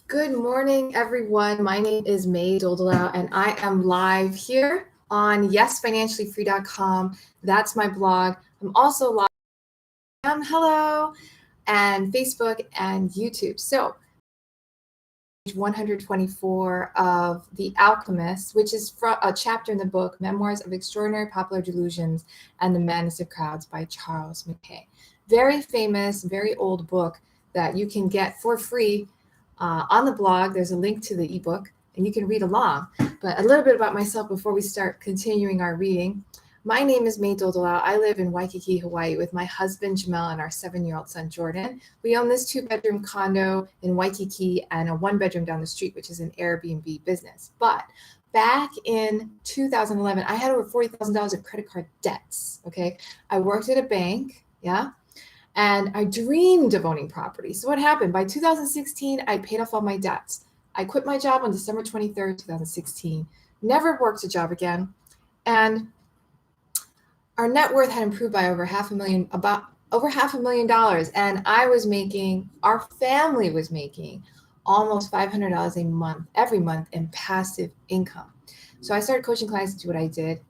Good morning, everyone. My name is May Doldelau, and I am live here on yesfinanciallyfree.com. That's my blog. I'm also live on Hello and Facebook and YouTube. So, page 124 of The Alchemists, which is a chapter in the book Memoirs of Extraordinary Popular Delusions and the Madness of Crowds by Charles Mackay. Very famous, very old book that you can get for free on the blog. There's a link to the ebook and you can read along. But a little bit about myself before we start continuing our reading. My name is May Doldelau. I live in Waikiki, Hawaii with my husband, Jamel, and our 7-year-old son, Jordan. We own this 2-bedroom condo in Waikiki and a 1-bedroom down the street, which is an Airbnb business. But back in 2011, I had over $40,000 of credit card debts, okay? I worked at a bank, yeah? And I dreamed of owning property. So what happened? By 2016, I paid off all my debts. I quit my job on December 23rd, 2016. Never worked a job again. And our net worth had improved by over $500,000. And our family was making almost $500 a month, every month in passive income. So I started coaching clients to do what I did.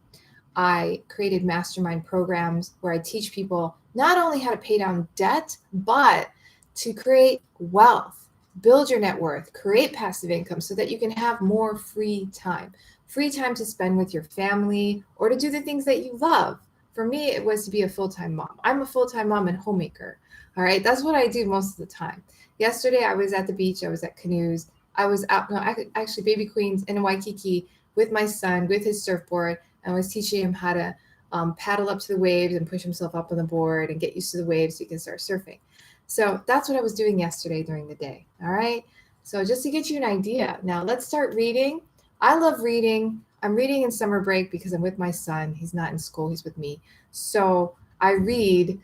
I created mastermind programs where I teach people not only how to pay down debt, but to create wealth, build your net worth, create passive income so that you can have more free time to spend with your family or to do the things that you love. For me, it was to be a full-time mom. I'm a full-time mom and homemaker. All right. That's what I do most of the time. Yesterday, I was at the beach. I was at canoes. I was actually Baby Queens in Waikiki with my son, with his surfboard. I was teaching him how to paddle up to the waves and push himself up on the board and get used to the waves so he can start surfing. So that's what I was doing yesterday during the day. All right. So just to get you an idea. Now let's start reading. I love reading. I'm reading in summer break because I'm with my son. He's not in school. He's with me. So I read.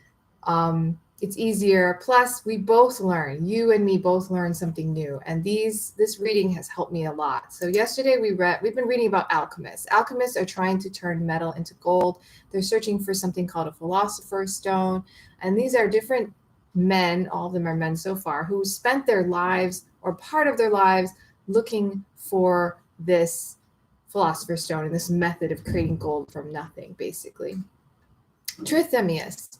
It's easier. Plus, we both learn. You and me both learn something new. And this reading has helped me a lot. So yesterday we've been reading about alchemists. Alchemists are trying to turn metal into gold. They're searching for something called a philosopher's stone. And these are different men, all of them are men so far, who spent their lives or part of their lives looking for this philosopher's stone and this method of creating gold from nothing, basically. Trithemius.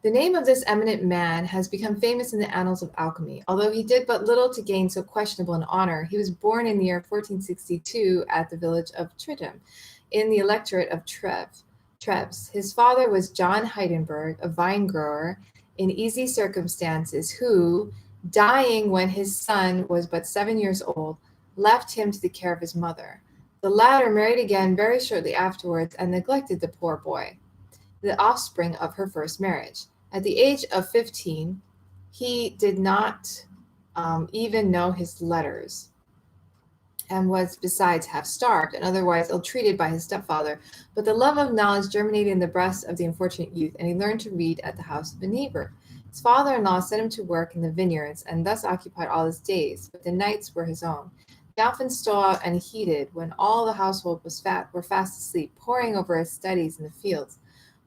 The name of this eminent man has become famous in the annals of alchemy. Although he did but little to gain so questionable an honor, he was born in the year 1462 at the village of Tritum, in the electorate of Treves. His father was John Heidenberg, a vine grower in easy circumstances, who, dying when his son was but 7 years old, left him to the care of his mother. The latter married again very shortly afterwards and neglected the poor boy, the offspring of her first marriage. At the age of 15, he did not even know his letters and was besides half starved and otherwise ill-treated by his stepfather. But the love of knowledge germinated in the breast of the unfortunate youth, and he learned to read at the house of a neighbor. His father-in-law set him to work in the vineyards and thus occupied all his days, but the nights were his own. He often stole out unheeded when all the household were fast asleep, poring over his studies in the fields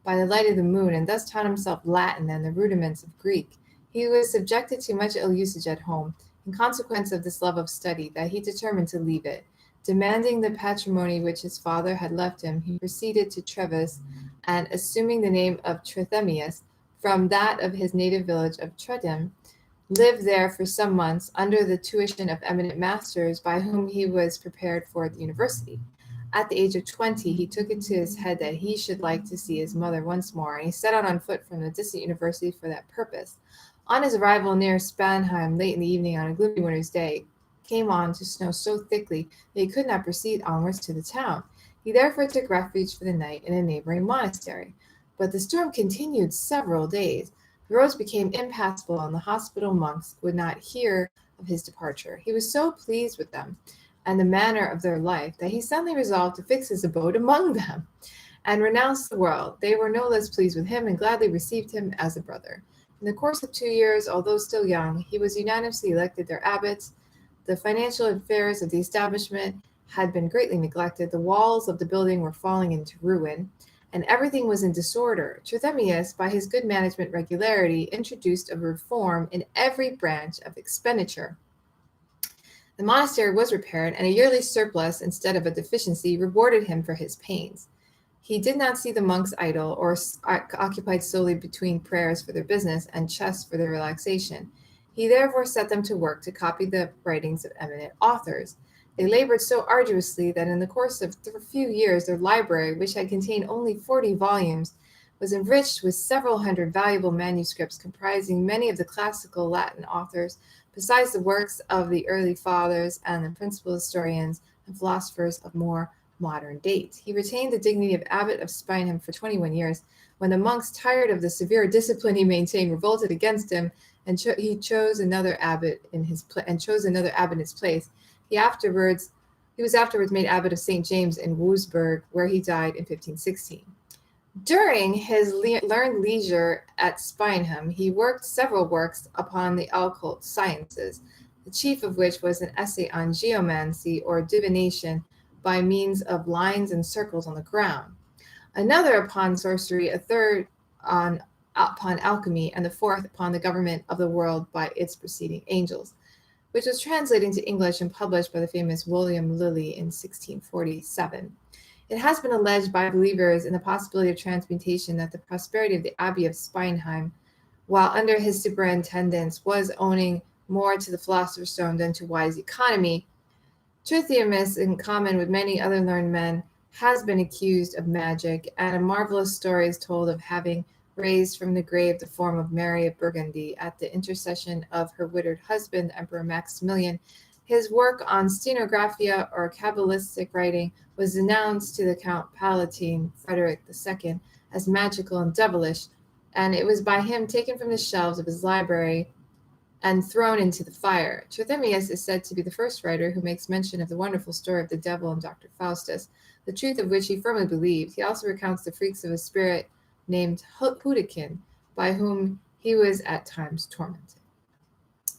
by the light of the moon, and thus taught himself Latin and the rudiments of Greek. He was subjected to much ill usage at home, in consequence of this love of study, that he determined to leave it. Demanding the patrimony which his father had left him, he proceeded to Treves, and assuming the name of Trithemius from that of his native village of Tritum, lived there for some months under the tuition of eminent masters by whom he was prepared for the university. At the age of 20, he took it to his head that he should like to see his mother once more, and he set out on foot from the distant university for that purpose. On his arrival near Spanheim late in the evening on a gloomy winter's day, it came on to snow so thickly that he could not proceed onwards to the town. He therefore took refuge for the night in a neighboring monastery. But the storm continued several days. The roads became impassable, and the hospital monks would not hear of his departure. He was so pleased with them and the manner of their life that he suddenly resolved to fix his abode among them and renounce the world. They were no less pleased with him and gladly received him as a brother. In the course of 2 years, although still young, he was unanimously elected their abbots. The financial affairs of the establishment had been greatly neglected. The walls of the building were falling into ruin, and everything was in disorder. Trithemius, by his good management regularity, introduced a reform in every branch of expenditure. The monastery was repaired, and a yearly surplus instead of a deficiency rewarded him for his pains. He did not see the monks idle or occupied solely between prayers for their business and chess for their relaxation. He therefore set them to work to copy the writings of eminent authors. They labored so arduously that in the course of a few years their library, which had contained only 40 volumes, was enriched with several hundred valuable manuscripts comprising many of the classical Latin authors, besides the works of the early fathers and the principal historians and philosophers of more modern date. He retained the dignity of abbot of Spineham for 21 years. When the monks, tired of the severe discipline he maintained, revolted against him, and he chose another abbot in his place. He was afterwards made abbot of St. James in Wurzburg, where he died in 1516. During his learned leisure at Spineham, he worked several works upon the occult sciences, the chief of which was an essay on geomancy, or divination by means of lines and circles on the ground, another upon sorcery, a third upon alchemy, and the fourth upon the government of the world by its preceding angels, which was translated into English and published by the famous William Lilly in 1647. It has been alleged by believers in the possibility of transmutation that the prosperity of the Abbey of Spineham, while under his superintendence, was owing more to the philosopher's stone than to wise economy. Trithemius, in common with many other learned men, has been accused of magic, and a marvelous story is told of having raised from the grave the form of Mary of Burgundy at the intercession of her widowed husband, Emperor Maximilian. His work on stenographia, or Kabbalistic writing, was denounced to the Count Palatine Frederick II as magical and devilish, and it was by him taken from the shelves of his library and thrown into the fire. Trithemius is said to be the first writer who makes mention of the wonderful story of the devil and Dr. Faustus, the truth of which he firmly believed. He also recounts the freaks of a spirit named Hudikin, by whom he was at times tormented.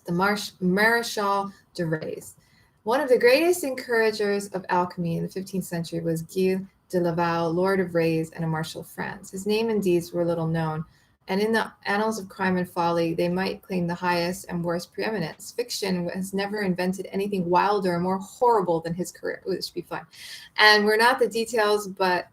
The Maréchal de Rays. One of the greatest encouragers of alchemy in the 15th century was Gilles de Laval, Lord of Rays and a Marshal of France. His name and deeds were little known, and in the annals of crime and folly, they might claim the highest and worst preeminence. Fiction has never invented anything wilder or more horrible than his career. Ooh, this should be fun. And we're not the details, but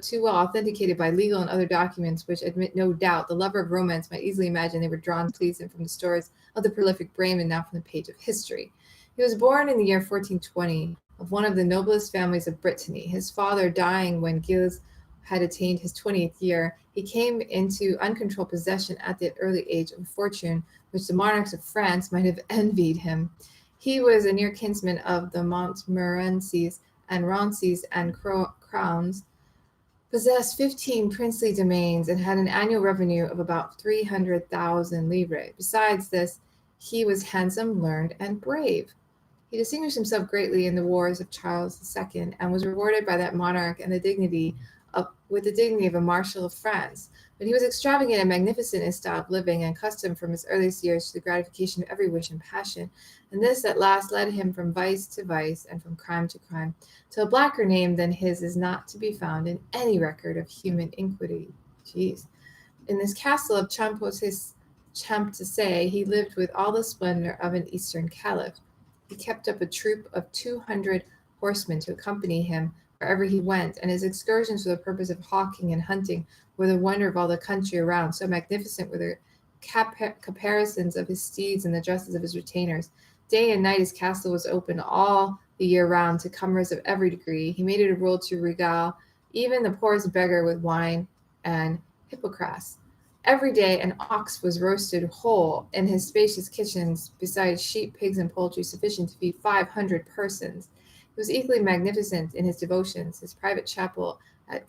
too well authenticated by legal and other documents, which admit no doubt the lover of romance might easily imagine they were drawn to please him from the stories of the prolific Brayman, now from the page of history. He was born in the year 1420 of one of the noblest families of Brittany. His father dying when Gilles had attained his 20th year, he came into uncontrolled possession at the early age of a fortune which the monarchs of France might have envied him. He was a near kinsman of the Montmorencys and Roncys and Crowns, possessed 15 princely domains, and had an annual revenue of about 300,000 livres. Besides this, he was handsome, learned, and brave. He distinguished himself greatly in the wars of Charles II and was rewarded by that monarch and with the dignity of a Marshal of France. But he was extravagant and magnificent in his style of living, and accustomed from his earliest years to the gratification of every wish and passion. And this at last led him from vice to vice and from crime to crime, till a blacker name than his is not to be found in any record of human iniquity. Jeez. In this castle of Champtocé, he lived with all the splendor of an Eastern caliph. He kept up a troop of 200 horsemen to accompany him wherever he went, and his excursions for the purpose of hawking and hunting were the wonder of all the country around. So magnificent were the caparisons of his steeds and the dresses of his retainers. Day and night his castle was open all the year round to comers of every degree. He made it a rule to regale even the poorest beggar with wine and hippocras. Every day an ox was roasted whole in his spacious kitchens, besides sheep, pigs, and poultry sufficient to feed 500 persons. He was equally magnificent in his devotions. His private chapel at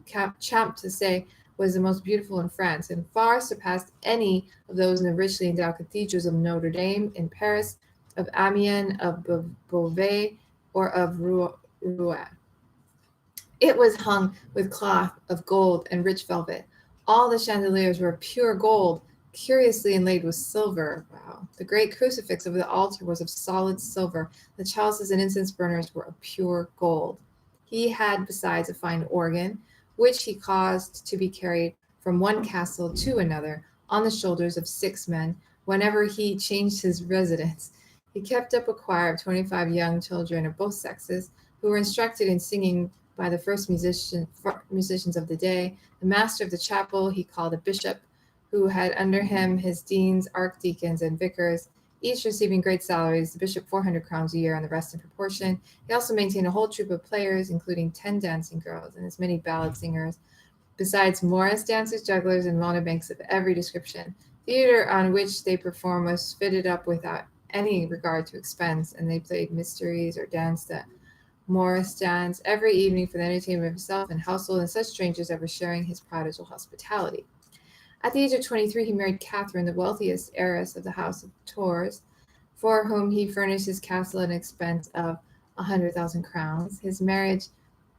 Champtocé was the most beautiful in France, and far surpassed any of those in the richly endowed cathedrals of Notre Dame in Paris, of Amiens, of Beauvais, or of Rouen. It was hung with cloth of gold and rich velvet. All the chandeliers were pure gold, curiously inlaid with silver. Wow. The great crucifix over the altar was of solid silver. The chalices and incense burners were of pure gold. He had besides a fine organ, which he caused to be carried from one castle to another on the shoulders of 6 men whenever he changed his residence. He kept up a choir of 25 young children of both sexes who were instructed in singing by the first musicians of the day. The master of the chapel he called a bishop, who had under him his deans, archdeacons, and vicars, each receiving great salaries, the bishop 400 crowns a year and the rest in proportion. He also maintained a whole troupe of players, including 10 dancing girls and as many ballad singers, besides Morris dancers, jugglers, and mountebanks of every description. The theater on which they performed was fitted up without any regard to expense, and they played mysteries or danced the Morris dance every evening for the entertainment of himself and household and such strangers as were sharing his prodigal hospitality. At the age of 23, he married Catherine, the wealthiest heiress of the House of Tours, for whom he furnished his castle at an expense of 100,000 crowns. His marriage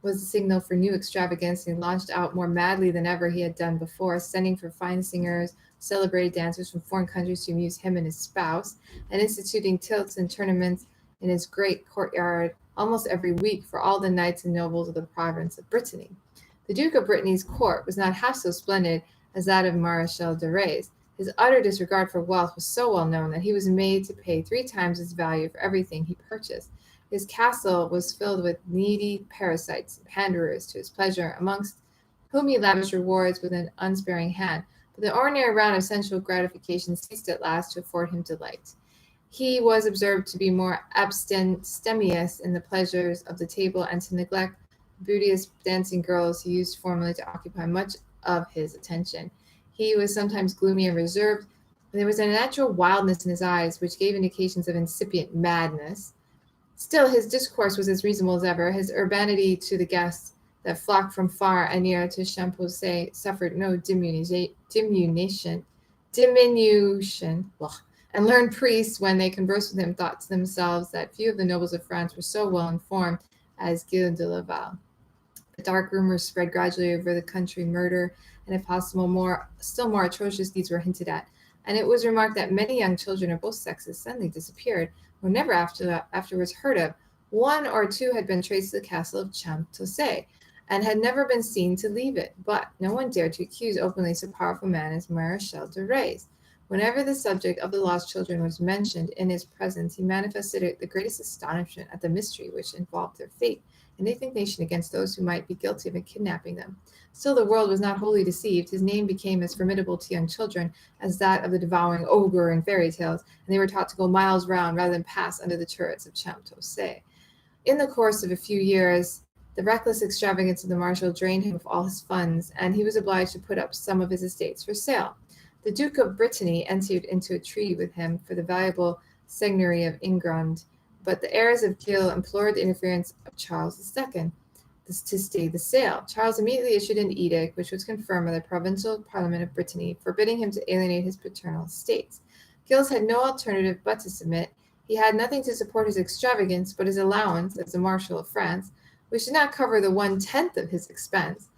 was the signal for new extravagance, and he launched out more madly than ever he had done before, sending for fine singers, celebrated dancers from foreign countries to amuse him and his spouse, and instituting tilts and tournaments in his great courtyard almost every week for all the knights and nobles of the province of Brittany. The Duke of Brittany's court was not half so splendid as that of Maréchal de Rays. His utter disregard for wealth was so well known that he was made to pay 3 times its value for everything he purchased. His castle was filled with needy parasites, panderers to his pleasure, amongst whom he lavished rewards with an unsparing hand. But the ordinary round of sensual gratification ceased at last to afford him delight. He was observed to be more abstemious in the pleasures of the table and to neglect beauteous dancing girls who used formerly to occupy much of his attention. He was sometimes gloomy and reserved, and there was a natural wildness in his eyes which gave indications of incipient madness. Still, his discourse was as reasonable as ever. His urbanity to the guests that flocked from far and near to Champoset suffered no diminution. And learned priests, when they conversed with him, thought to themselves that few of the nobles of France were so well informed as Gilles de Laval. The dark rumors spread gradually over the country. Murder, and if possible, still more atrocious deeds were hinted at, and it was remarked that many young children of both sexes suddenly disappeared, were never afterwards heard of. 1 or 2 had been traced to the castle of Champoset, and had never been seen to leave it, but no one dared to accuse openly so powerful a man as Maréchal de Rays. Whenever the subject of the lost children was mentioned in his presence, he manifested the greatest astonishment at the mystery which involved their fate, and indignation against those who might be guilty of kidnapping them. Still, the world was not wholly deceived. His name became as formidable to young children as that of the devouring ogre in fairy tales, and they were taught to go miles round rather than pass under the turrets of Champoset. In the course of a few years, the reckless extravagance of the marshal drained him of all his funds, and he was obliged to put up some of his estates for sale. The Duke of Brittany entered into a treaty with him for the valuable seigneury of Ingrand, but the heirs of Gilles implored the interference of Charles II to stay the sale. Charles immediately issued an edict, which was confirmed by the provincial parliament of Brittany, forbidding him to alienate his paternal estates. Gilles had no alternative but to submit. He had nothing to support his extravagance but his allowance as the Marshal of France, which did not cover the 1/10 of his expense.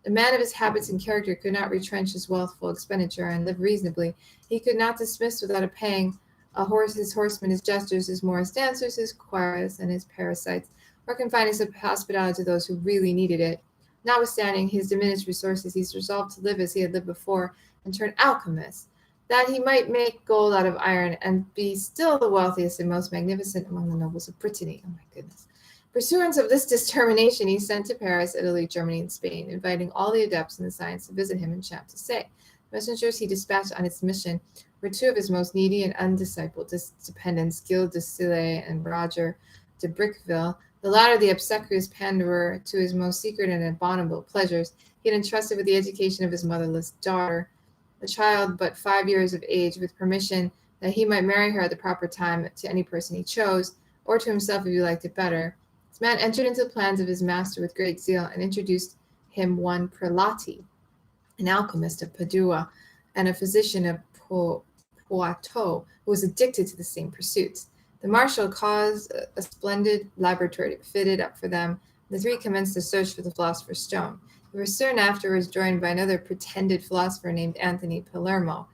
A man of his habits and character could not retrench his wealthful expenditure and live reasonably. He could not dismiss without a pang his horsemen, his jesters, his Morris dancers, his choirists, and his parasites, or confine his hospitality to those who really needed it. Notwithstanding his diminished resources, he resolved to live as he had lived before and turn alchemist, that he might make gold out of iron and be still the wealthiest and most magnificent among the nobles of Brittany. Oh my goodness. Pursuance of this determination, he sent to Paris, Italy, Germany, and Spain, inviting all the adepts in the science to visit him in Champoset. The messengers he dispatched on its mission were 2 of his most needy and undiscipled dependents, Gilles de Sillé and Roger de Briqueville, the latter the obsequious panderer to his most secret and abominable pleasures. He had entrusted with the education of his motherless daughter, a child but 5 years of age, with permission that he might marry her at the proper time to any person he chose, or to himself if he liked it better. This man entered into the plans of his master with great zeal and introduced him one Prelati, an alchemist of Padua, and a physician of Poitou, who was addicted to the same pursuits. The marshal caused a splendid laboratory to be fitted up for them. The 3 commenced the search for the philosopher's stone. They were soon afterwards joined by another pretended philosopher named Anthony Palermo,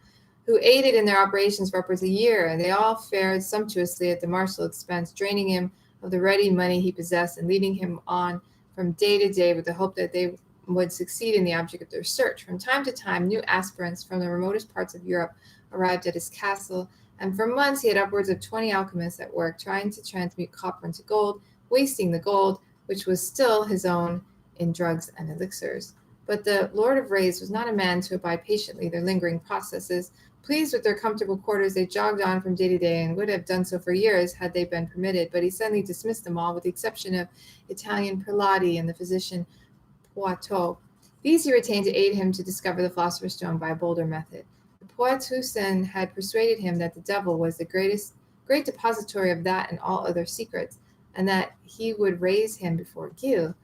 who aided in their operations for upwards a year, and they all fared sumptuously at the marshal's expense, draining him of the ready money he possessed and leading him on from day to day with the hope that they would succeed in the object of their search. From time to time, new aspirants from the remotest parts of Europe arrived at his castle, And for months he had upwards of 20 alchemists at work trying to transmute copper into gold, wasting the gold, which was still his own, in drugs and elixirs. But the Lord of Rays was not a man to abide patiently their lingering processes. Pleased with their comfortable quarters, they jogged on from day to day and would have done so for years had they been permitted, but he suddenly dismissed them all with the exception of Italian Prelati and the physician Poitou. These he retained to aid him to discover the philosopher's stone by a bolder method. The Poitousan had persuaded him that the devil was the great depository of that and all other secrets, and that he would raise him before Gil,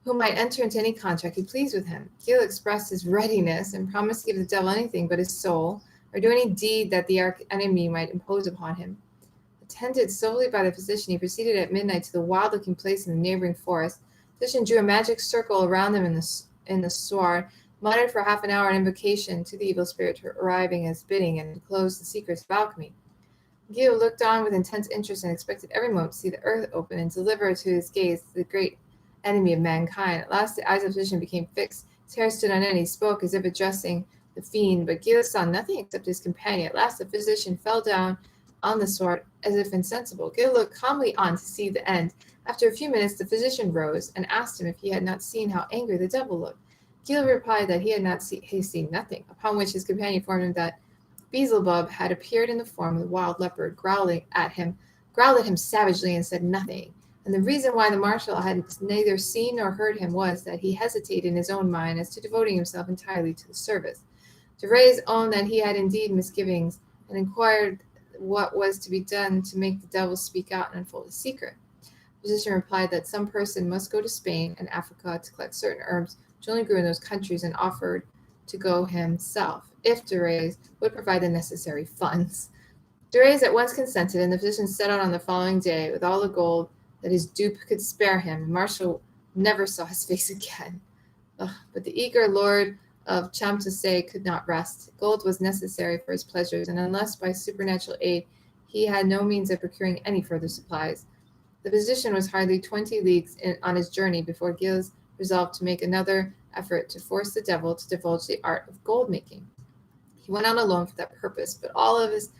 who might enter into any contract he pleased with him. Gil expressed his readiness and promised to give the devil anything but his soul, or do any deed that the enemy might impose upon him. Attended solely by the physician, he proceeded at midnight to the wild-looking place in the neighboring forest. The physician drew a magic circle around them in the sward, muttered for half an hour an invocation to the evil spirit arriving as bidding, and closed the secrets of alchemy. Gil looked on with intense interest and expected every moment to see the earth open and deliver to his gaze the great enemy of mankind. At last the eyes of the physician became fixed. His hair stood on end. He spoke as if addressing the fiend, but Gil saw nothing except his companion. At last the physician fell down on the sword as if insensible. Gil looked calmly on to see the end. After a few minutes the physician rose and asked him if he had not seen how angry the devil looked. Gil replied that he had not seen nothing, upon which his companion informed him that Beelzebub had appeared in the form of the wild leopard, growled at him savagely, and said nothing. And the reason why the marshal had neither seen nor heard him was that he hesitated in his own mind as to devoting himself entirely to the service. De Rays owned that he had indeed misgivings, and inquired what was to be done to make the devil speak out and unfold his secret. The physician replied that some person must go to Spain and Africa to collect certain herbs which only grew in those countries, and offered to go himself, if De Rays would provide the necessary funds. De Rays at once consented, and the physician set out on the following day with all the gold that his dupe could spare him, and Marshall never saw his face again. But the eager lord of Champtocé could not rest. Gold was necessary for his pleasures, and unless by supernatural aid he had no means of procuring any further supplies. The physician was hardly 20 leagues on his journey before Gilles resolved to make another effort to force the devil to divulge the art of gold making. He went out alone for that purpose, but all of his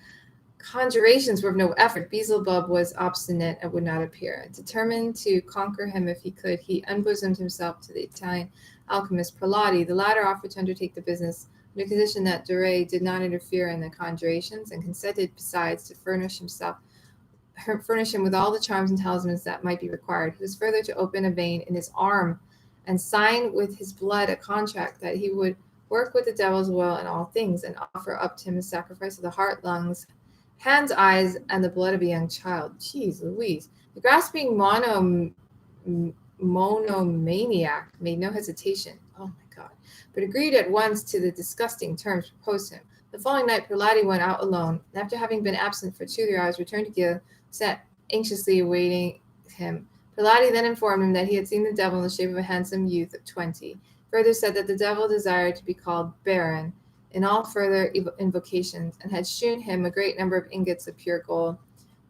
conjurations were of no effort. Beelzebub was obstinate and would not appear. Determined to conquer him if he could, he unbosomed himself to the Italian alchemist Prelati. The latter offered to undertake the business on the condition that De Ray did not interfere in the conjurations, and consented besides to furnish him with all the charms and talismans that might be required. He was further to open a vein in his arm and sign with his blood a contract that he would work with the devil's will in all things, and offer up to him a sacrifice of the heart, lungs, hands, eyes, and the blood of a young child. Jeez Louise. The grasping monomaniac made no hesitation, oh my God, but agreed at once to the disgusting terms proposed to him. The following night Prelati went out alone, and after having been absent for 2 or 3 hours, returned to Gil, sat anxiously awaiting him. Prelati then informed him that he had seen the devil in the shape of a handsome youth of 20. Further said that the devil desired to be called Baron in all further invocations, and had shewn him a great number of ingots of pure gold,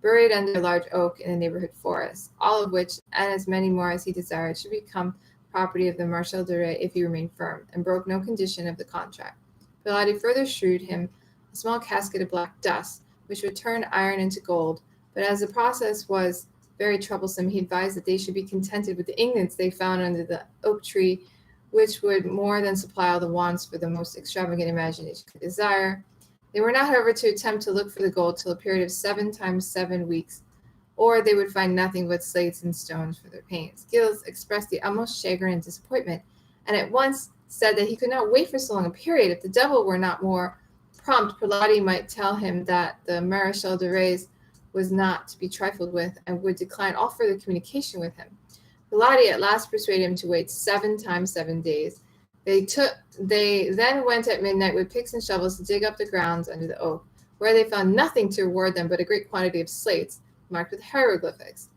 buried under a large oak in the neighborhood forest, all of which, and as many more as he desired, should become property of the Marshal de Ray if he remained firm, and broke no condition of the contract. Prelati further shewed him a small casket of black dust, which would turn iron into gold, but as the process was very troublesome, he advised that they should be contented with the ingots they found under the oak tree, which would more than supply all the wants for the most extravagant imagination could desire. They were not, however, to attempt to look for the gold till a period of 7 times 7 weeks, or they would find nothing but slates and stones for their pains. Gilles expressed the utmost chagrin and disappointment, and at once said that he could not wait for so long a period. If the devil were not more prompt, Prelati might tell him that the Marechal de Rays was not to be trifled with, and would decline all further communication with him. Prelati at last persuaded him to wait 7 times 7 days. They then went at midnight with picks and shovels to dig up the grounds under the oak, where they found nothing to reward them but a great quantity of slates marked with hieroglyphics.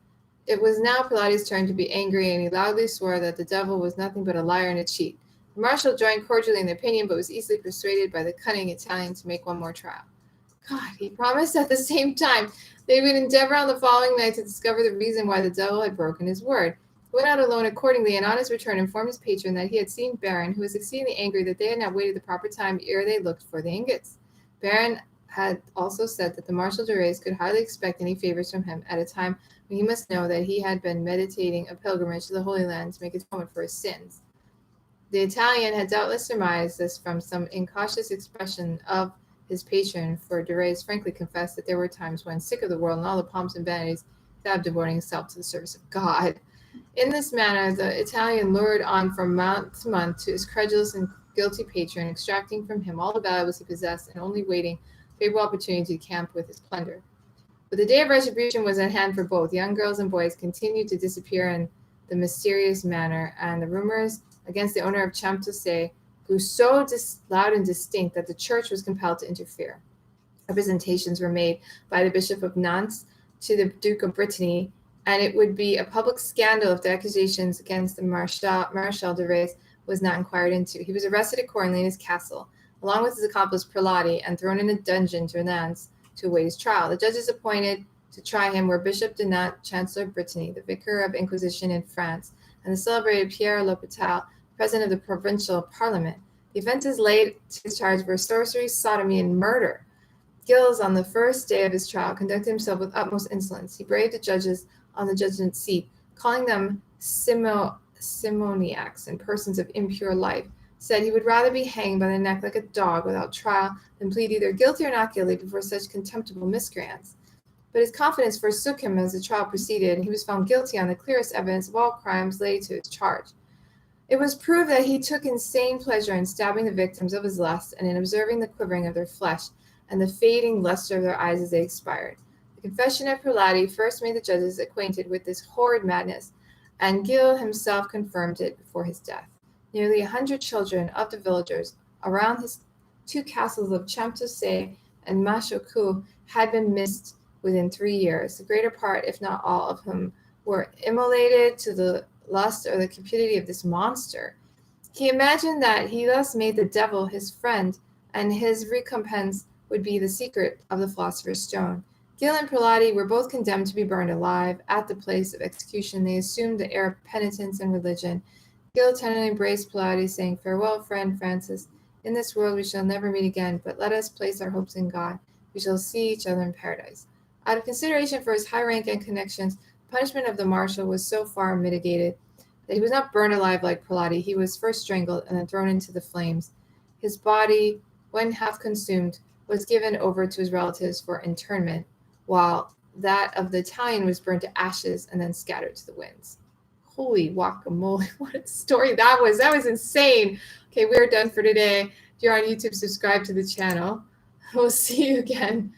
It was now Prelati's turn to be angry, and he loudly swore that the devil was nothing but a liar and a cheat. The marshal joined cordially in the opinion, but was easily persuaded by the cunning Italian to make one more trial. God, he promised at the same time they would endeavor on the following night to discover the reason why the devil had broken his word. He went out alone accordingly, and on his return informed his patron that he had seen Baron, who was exceedingly angry that they had not waited the proper time ere they looked for the ingots. Baron had also said that the Marshal de Reyes could hardly expect any favors from him at a time when he must know that he had been meditating a pilgrimage to the Holy Land to make atonement for his sins. The Italian had doubtless surmised this from some incautious expression of his patron, for de Reyes frankly confessed that there were times when, sick of the world and all the pomps and vanities, he thought of devoting himself to the service of God. In this manner, the Italian lured on from month to month to his credulous and guilty patron, extracting from him all the valuables he possessed and only waiting a favorable opportunity to camp with his plunder. But the day of retribution was at hand for both. Young girls and boys continued to disappear in the mysterious manner, and the rumors against the owner of Champtocé grew so loud and distinct that the church was compelled to interfere. Representations were made by the Bishop of Nantes to the Duke of Brittany, and it would be a public scandal if the accusations against the Marshal de Reyes was not inquired into. He was arrested accordingly in his castle, along with his accomplice Prelati, and thrown in a dungeon to Nantes to await his trial. The judges appointed to try him were Bishop de Nantes, Chancellor of Brittany, the Vicar of Inquisition in France, and the celebrated Pierre L'Hopital, President of the Provincial Parliament. The offenses laid to his charge were sorcery, sodomy, and murder. Gilles, on the first day of his trial, conducted himself with utmost insolence. He braved the judges on the judgment seat, calling them simoniacs and persons of impure life, said he would rather be hanged by the neck like a dog without trial than plead either guilty or not guilty before such contemptible miscreants. But his confidence forsook him as the trial proceeded, and he was found guilty on the clearest evidence of all crimes laid to his charge. It was proved that he took insane pleasure in stabbing the victims of his lust and in observing the quivering of their flesh and the fading luster of their eyes as they expired. The confession of Prelati first made the judges acquainted with this horrid madness, and Gilles himself confirmed it before his death. Nearly 100 children of the villagers around his two castles of Champtocé and Machocoult had been missed within 3 years, the greater part, if not all, of whom were immolated to the lust or the cupidity of this monster. He imagined that he thus made the devil his friend, and his recompense would be the secret of the philosopher's stone. Gilles and Prelati were both condemned to be burned alive. At the place of execution, they assumed the air of penitence and religion. Gilles tenderly embraced Prelati, saying, "Farewell, friend Francis. In this world we shall never meet again, but let us place our hopes in God. We shall see each other in paradise." Out of consideration for his high rank and connections, the punishment of the marshal was so far mitigated that he was not burned alive like Prelati. He was first strangled and then thrown into the flames. His body, when half consumed, was given over to his relatives for interment, while that of the Italian was burned to ashes and then scattered to the winds. Holy guacamole, what a story that was. That was insane. Okay, we're done for today. If you're on YouTube, subscribe to the channel. We'll see you again